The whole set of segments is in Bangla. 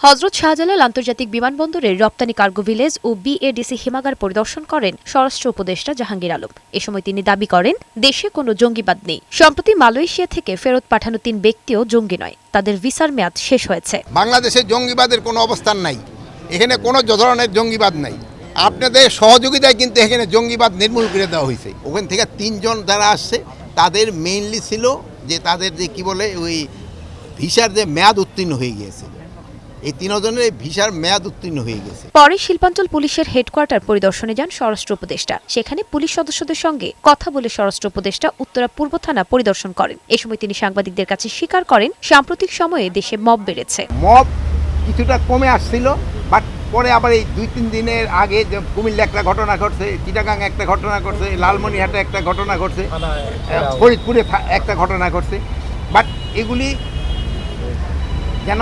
হযরত শাহজালাল আন্তর্জাতিক বিমানবন্দরের রপ্তানি কার্গো ভিলেজ ও বিএডিসি হিমাগার পরিদর্শন করেন স্বরাষ্ট্র উপদেষ্টা জাহাঙ্গীর আলম। এ সময় তিনি দাবি করেন, দেশে কোনো জঙ্গিবাদ নেই। সম্প্রতি মালয়েশিয়া থেকে ফেরত পাঠানো ৩ ব্যক্তিও জঙ্গি নয়, তাদের ভিসার মেয়াদ শেষ হয়েছে। বাংলাদেশে জঙ্গিবাদের কোনো অবস্থান নাই, এখানে কোনো ধরনের জঙ্গিবাদ নাই। আপনাদের সহযোগিতায় কিন্তু এখানে জঙ্গিবাদ নির্মূল করে দেওয়া হয়েছে। ওখান থেকে ৩ জন যারা আসছে তাদের মেইনলি ছিল যে তাদের যে কি বলে ওই ভিসার যে মেয়াদ উত্তীর্ণ হয়ে গিয়েছে, এই ৩ জনের ভিসার মেয়াদ উত্তীর্ণ হয়ে গেছে। পরে শিল্পাঞ্চল পুলিশের হেডকোয়ার্টার পরিদর্শনে যান স্বরাষ্ট্র উপদেষ্টা। সেখানে পুলিশ সদস্যদের সঙ্গে কথা বলে স্বরাষ্ট্র উপদেষ্টা উত্তরা পূর্ব থানা পরিদর্শন করেন। এ সময় তিনি সাংবাদিকদের কাছে স্বীকার করেন, সাম্প্রতিক সময়ে দেশে মব বেড়েছে। মব কিছুটা কমে আসছিল, বাট পরে আবার এই ২-৩ দিনের আগে যে কুমিল্লা একটা ঘটনা ঘটছে, চিটাগাং একটা ঘটনা ঘটছে, লালমনিরহাটে একটা ঘটনা ঘটছে, ফরিদপুরে একটা ঘটনা ঘটছে। বাট এগুলি যেন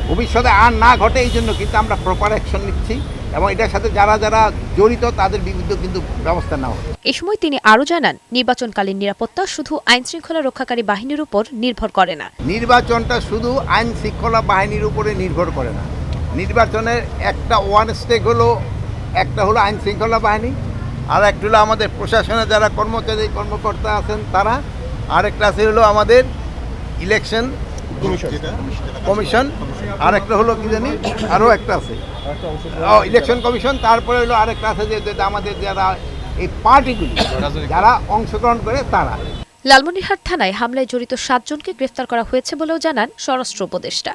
ভবিষ্যতে আর না ঘটে এই জন্য কিন্তু আমরা প্রপার অ্যাকশন নিচ্ছি এবং এটার সাথে যারা যারা জড়িত তাদের বিরুদ্ধে কিন্তু ব্যবস্থা নেওয়া হবে। এ সময় তিনি আরও জানান, নির্বাচনকালীন নিরাপত্তা শুধু আইন শৃঙ্খলা রক্ষাকারী বাহিনীর উপর নির্ভর করে না। নির্বাচনটা শুধু আইন শৃঙ্খলা বাহিনীর উপরে নির্ভর করে না। নির্বাচনের একটা ওয়ান স্টেক হলো, একটা হলো আইন শৃঙ্খলা বাহিনী, আর একটা হলো আমাদের প্রশাসনে যারা কর্মকর্তা আছেন তারা, আরেকটা আছে হলো আমাদের ইলেকশন কমিশন, আর একটা হলো কি জানি আরও একটা আছে ইলেকশন কমিশন। তারপরে হলো আরেকটা আছে যে আমাদের যারা এই পার্টিগুলি যারা অংশগ্রহণ করে তারা। লালমনিরহাট থানায় হামলায় জড়িত ৭ জনকে গ্রেফতার করা হয়েছে বলেও জানান স্বরাষ্ট্র উপদেষ্টা।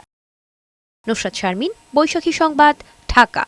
নুসরাত শারমিন, বৈশাখী সংবাদ, ঢাকা।